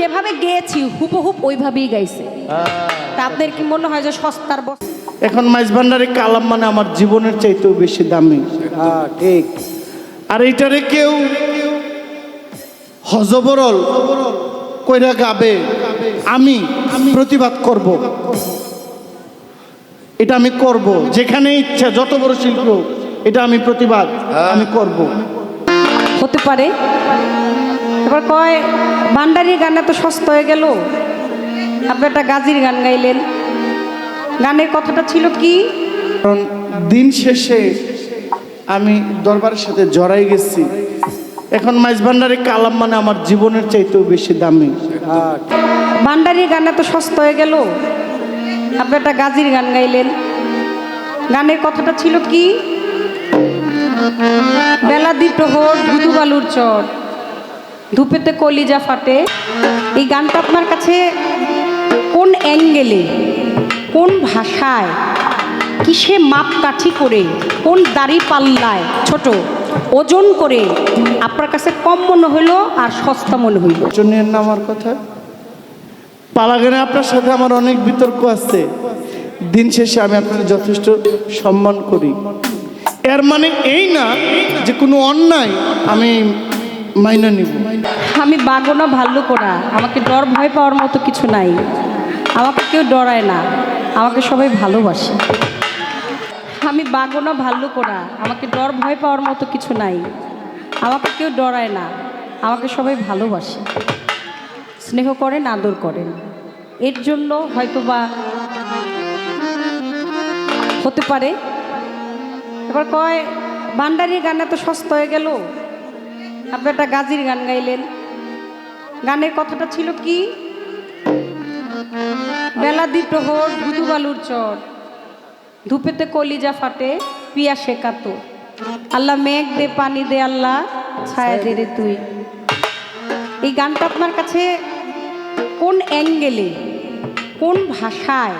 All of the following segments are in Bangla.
যেভাবে গেয়েছি হুবহুব ওইভাবেই গাইছে। তা আপনাদের কি মনে হয় যে সস্তার বস্তা? এখন মাইজ ভান্ডারি কালাম মানে আমার জীবনের চাইতেও বেশি দামি। ঠিক। আর এইটারে কেউ হজবরল কইরা গাবে, আমি প্রতিবাদ করব। এটা আমি করব, যেখানে ইচ্ছা যত বড় শিল্পী হোক, এটা আমি প্রতিবাদ আমি করব। হতে পারে। এবার কয় ভান্ডারির গান এত সস্তা হয়ে গেল, আপনি একটা গাজির গান গাইলেন। গানের কথাটা ছিল কি? কারণ দিন শেষে আমি দরবারের সাথে জড়াই গেছি। এখন মাইজ ভান্ডারি কালাম মানে আমার জীবনের চাইতেও বেশি দামি। ভান্ডারির গান এত সস্তা হয়ে গেল, আপনি একটা গাজির গান গাইলেন। গানের কথাটা ছিল কি? বেলা দ্বিপ্রহর ধুধু বালুর চর, ধূপেতে কলিজা ফাটে। এই গানটা আপনার কাছে কোন অ্যাঙ্গেলে, কোন ভাষায়, কিসে মাপকাঠি করে, কোন দাড়ি পাল্লায় ছোট ওজন করে আপনার কাছে কম মনে হইলো আর সস্তা মনে হইল? জনের না আমার কথা পালাগানে আপনার সাথে আমার অনেক বিতর্ক আছে। দিন শেষে আমি আপনাকে যথেষ্ট সম্মান করি। এর মানে এই না যে কোনো অন্যায় আমি মাইনা নিব। আমি বাগনা ভাল্লুক ওরা, আমাকে ডর ভয় পাওয়ার মতো কিছু নাই। আমাকে কেউ ডরায় না, আমাকে সবাই ভালোবাসে। আমি বাগনা ভাল্লুক ওরা, আমাকে ডর ভয় পাওয়ার মতো কিছু নাই। আমাকে কেউ ডরায় না, আমাকে সবাই ভালোবাসে, স্নেহ করেন, আদর করেন। এর জন্য হয়তোবা হতে পারে। এবার কয় ভান্ডারির গান এত সস্তা হয়ে গেল, আপনি একটা গাজির গান গাইলেন। গানের কথাটা ছিল কি? বেলা দ্বিপ্রহর ধুধু বালুর চর, ধূপেতে কলিজা ফাটে, পিয়াসে কাতর। আল্লাহ মেঘ দে পানি দে, আল্লাহ ছায়া দে রে তুই। এই গানটা আপনার কাছে কোন অ্যাঙ্গেলে, কোন ভাষায়,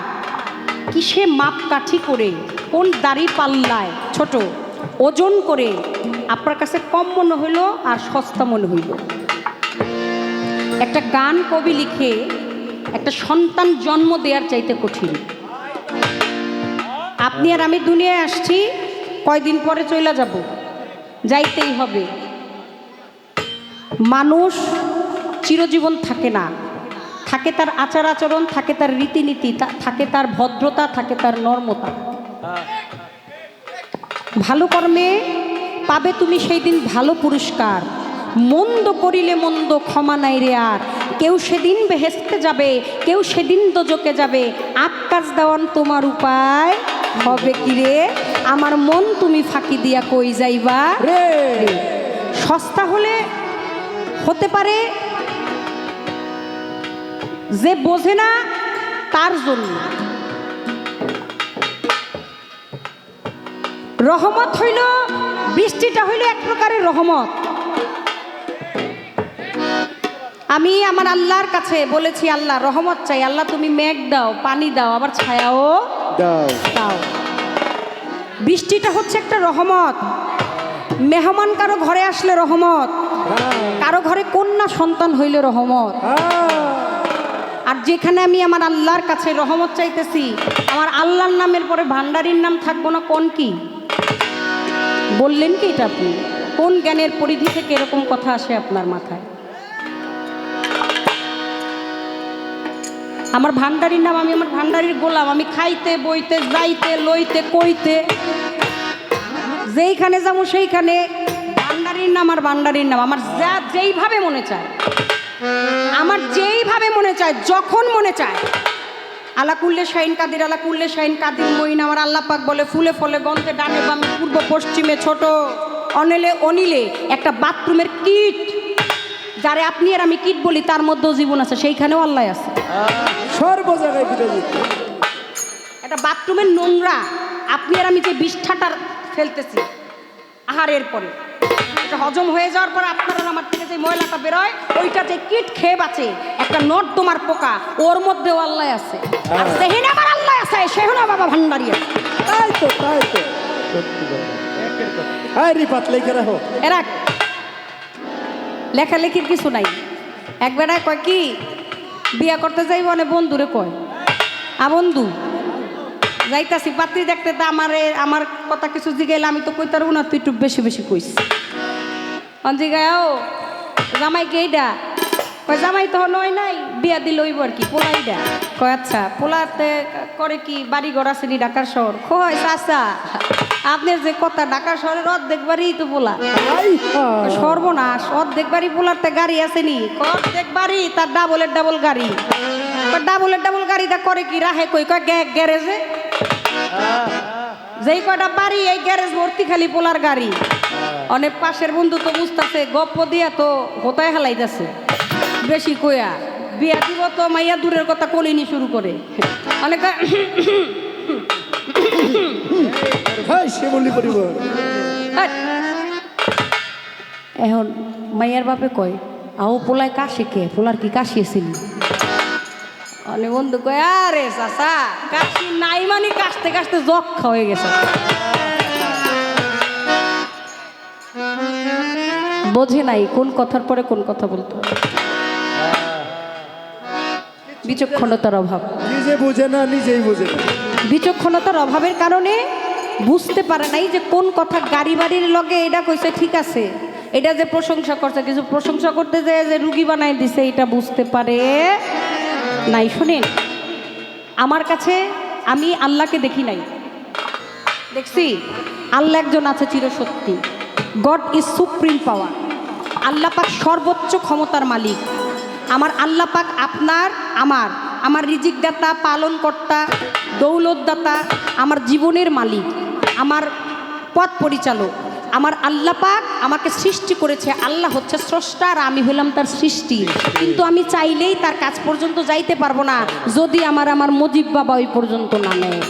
কিসে মাপকাঠি করে, কোন দাড়ি পাল্লায় ছোট ওজন করে আপনার কাছে কম মনে হইল আর সস্তা মনে হইল? একটা গান কবি লিখে একটা সন্তান জন্ম দেওয়ার চাইতে কঠিন। আপনি আর আমি দুনিয়ায় আসছি, কয়দিন পরে চলে যাব, যাইতেই হবে। মানুষ চিরজীবন থাকে না, থাকে তার আচার আচরণ, থাকে তার রীতিনীতি, থাকে তার ভদ্রতা, থাকে তার নর্মতা। ভালো কর্মে পাবে তুমি সেই দিন ভালো পুরস্কার, মন্দ করিলে মন্দ ক্ষমা নাই রে আর। কেউ সেদিন বেহেশতে যাবে, কেউ সেদিন দোজকে যাবে। আকাশ দেওয়ান তোমার উপায় হবে কি রে, আমার মন তুমি ফাঁকি দিয়া কই যাইবা রে। সস্তা হলে হতে পারে যে বোঝে না তার জন্য। রহমত হইল, বৃষ্টিটা হইল এক প্রকারের রহমত। আমি আমার আল্লাহর কাছে বলেছি, আল্লাহ রহমত চাই, আল্লাহ তুমি মেঘ দাও, পানি দাও, আবার ছায়াও দাও। বৃষ্টিটা হচ্ছে একটা রহমত। মেহমান কারো ঘরে আসলে রহমত, কারো ঘরে কন্যা সন্তান হইলে রহমত। আর যেখানে আমি আমার আল্লাহর কাছে রহমত চাইতেছি, আমার আল্লাহর নামের পরে ভান্ডারির নাম থাকবো না, কোন কি বললেন কি? এটা আপনি কোন জ্ঞানের পরিধি থেকে এরকম কথা আসে আপনার মাথায়? আমার ভান্ডারির নাম, আমি আমার ভান্ডারির গোলাম। আমি খাইতে বইতে যাইতে লইতে কইতে যেইখানে যাবো সেইখানে ভান্ডারির নাম আর ভান্ডারির নাম। আমার যেইভাবে মনে চায়, আমার যেইভাবে মনে চায়, যখন মনে চায়, আলা কুল্লে শাইন কাদির, আলা কুল্লে শাইন কাদির মইন। আমার আল্লাহ পাক বলে ফুলে ফলে গন্ধে ডানে বামে পূর্ব পশ্চিমে ছোট অনিলে অনিলে একটা বাথরুমের কিট, যারে আপনি আর আমি কিট বলি, তার মধ্যেও জীবন আছে, সেইখানেও আল্লাহ আছে। সর্ব জায়গায় একটা বাথরুমের নোংরা আপনি আর আমি যে বিষ্ঠাটা ফেলতেছি আহারের পরে, এটা হজম হয়ে যাওয়ার পর আপনার আর আমার থেকে যে ময়লাটা বেরোয়, ওইটা যে কিট খেয়ে বাঁচে, একটা নর্দমার পোকা, ওর মধ্যেও আল্লাহ আছে। আর সেহিন আমার আল্লাহ আছে, সেহিন বাবা ভান্ডারি আছে। তাই তো সত্যি কথা। রিপাত লেখে রাখো। এরা লেখালেখির কিছু নাই। এক বেড়ায় কয় কি বিয়া করতে যাইব মানে বন্ধুরে কয় বন্ধু যাইতাছি পাত্রী দেখতে তা আমার কথা কিছু জিগাইলে আমি তো কইতার না, তুই একটু বেশি বেশি কইস জিগায় ও জামাই কে এইটা কয় জামাই তো নয় নাই বিয়া দিল ওইব আর কি পোলাইডা কয় আচ্ছা পোলাতে করে কি বাড়ি ঘর আসেনি ঢাকার শহর কয় চাচা আপনার যে কথা ঢাকা শহরের অর্ধেক বাড়ি তো পোলা সর্বনাশ অর্ধেক বাড়ি পোলারতে গাড়ি আসেনি অর্ধেক বাড়ি তার ডাবলের ডাবল গাড়ি ডাবলের ডাবল গাড়িটা করে কি রাহে কই কয় গ্যারেজে যেই কয়টা বাড়ি এই গ্যারেজ ভর্তি খালি পোলার গাড়ি অনেক পাশের বন্ধু তো বুঝতেছে গপ্প দিয়া তো হোতায় হেলাইতেছে বেশি কইয়া বিয়া দিব তো মাইয়া দূরের কথা কলিনি শুরু করে অনেক এখন মাইয়ার বাপে কয় আও পোলায় কাশে কে পোলার কি কাশিয়েছিলি অনেক বন্ধু কয় আরে চাচা কাশি নাই মানে কাশতে কাশতে যক্ষা হয়ে গেছে বোঝে নাই কোন কথার পরে কোন কথা বলতো বিচক্ষণতার অভাব নিজে বুঝে না নিজেই বুঝে না বিচক্ষণতার অভাবের কারণে বুঝতে পারে নাই যে কোন কথা গাড়ি বাড়ির লগে এটা কইছে ঠিক আছে এটা যে প্রশংসা করছে কিছু প্রশংসা করতে যে রুগী বানাই দিছে এটা বুঝতে পারে নাই। শুনেন আমার কাছে আমি আল্লাহকে দেখি নাই দেখছি আল্লাহ একজন আছে চিরসত্যি গড ইজ সুপ্রিম পাওয়ার আল্লাহ পাক সর্বোচ্চ ক্ষমতার মালিক আমার আল্লাহ পাক আপনার আমার রিজিক দাতা পালনকর্তা দৌলত দাতা আমার জীবনের মালিক আমার পথ পরিচালক আমার আল্লাহ পাক আমাকে সৃষ্টি করেছে আল্লাহ হচ্ছে স্রষ্টা আর আমি হলাম তার সৃষ্টি কিন্তু আমি চাইলেই তার কাছ পর্যন্ত যাইতে পারবো না যদি আমার মুজিব বাবা ওই পর্যন্ত না নেয়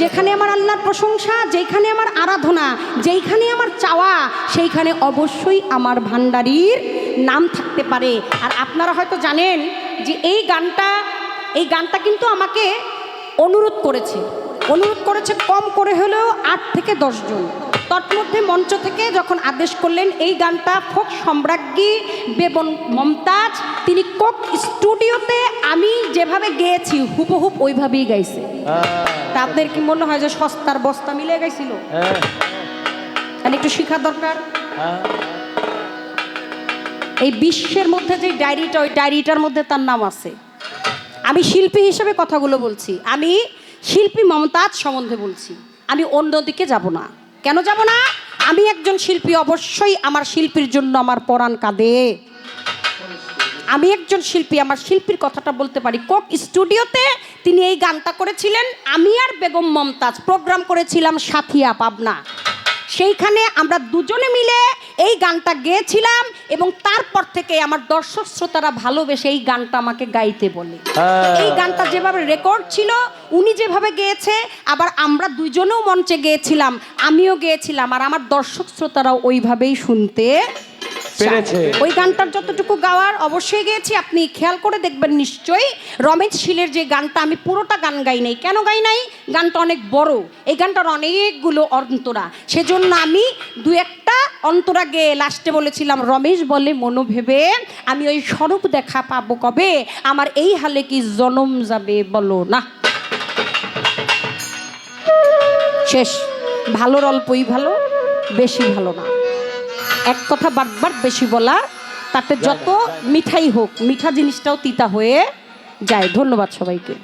যেখানে আমার আল্লাহর প্রশংসা যেখানে আমার আরাধনা যেখানে আমার চাওয়া সেইখানে অবশ্যই আমার ভান্ডারীর নাম থাকতে পারে। আর আপনারা হয়তো জানেন যে এই গানটা কিন্তু আমাকে অনুরোধ করেছে কম করে হলেও 8 থেকে 10 জন তৎমধ্যে মঞ্চ থেকে যখন আদেশ করলেন এই গানটা ফোক সম্রাজ্ঞী বেগম মমতাজ তিনি কোক স্টুডিওতে আমি যেভাবে গেয়েছি হুবহুব ওইভাবেই গাইছে তা আপনাদের কি মনে হয় যে সস্তার বস্তা মিলে গাইছিল একটু শিক্ষা দরকার এই বিশ্বের মধ্যে যে ডায়েরিটা ওই ডায়েরিটার মধ্যে তার নাম আছে আমি শিল্পী হিসেবে কথাগুলো বলছি আমি শিল্পী মমতাজ সম্বন্ধে বলছি আমি অন্যদিকে যাব না কেন যাব না আমি একজন শিল্পী অবশ্যই আমার শিল্পীর জন্য আমার পরাণ কাঁদে আমি একজন শিল্পী আমার শিল্পীর কথাটা বলতে পারি কোক স্টুডিওতে তিনি এই গানটা করেছিলেন আমি আর বেগম মমতাজ প্রোগ্রাম করেছিলাম সাথিয়া পাবনা সেইখানে আমরা দুজনে মিলে এই গানটা গেয়েছিলাম এবং তারপর থেকে আমার দর্শক শ্রোতারা ভালোবেসে এই গানটা আমাকে গাইতে বলে এই গানটা যেভাবে রেকর্ড ছিল উনি যেভাবে গেয়েছে আবার আমরা দুজনেও মঞ্চে গেয়েছিলাম আমিও গেয়েছিলাম আর আমার দর্শক শ্রোতারাও ওইভাবেই শুনতে পেরেছে ওই গানটার যতটুকু গাওয়ার অবশ্যই গেয়েছি আপনি খেয়াল করে দেখবেন নিশ্চয়ই রমেশ শীলের যে গানটা আমি পুরোটা গান গাই নাই কেন গাই নাই গানটা অনেক বড় এই গানটার অনেকগুলো অন্তরা সেজন্য আমি 2-1টা অন্তরা গেয়ে লাস্টে বলেছিলাম রমেশ বলে মনো ভেবে আমি ওই স্বরূপ দেখা পাবো কবে আমার এই হালে কি জনম যাবে বলো না শেষ ভালোর অল্পই ভালো বেশি ভালো না এক কথা বারবার বেশি বলা তাতে যত মিঠাই হোক মিঠা জিনিসটাও তিতা হয়ে যায় ধন্যবাদ সবাইকে।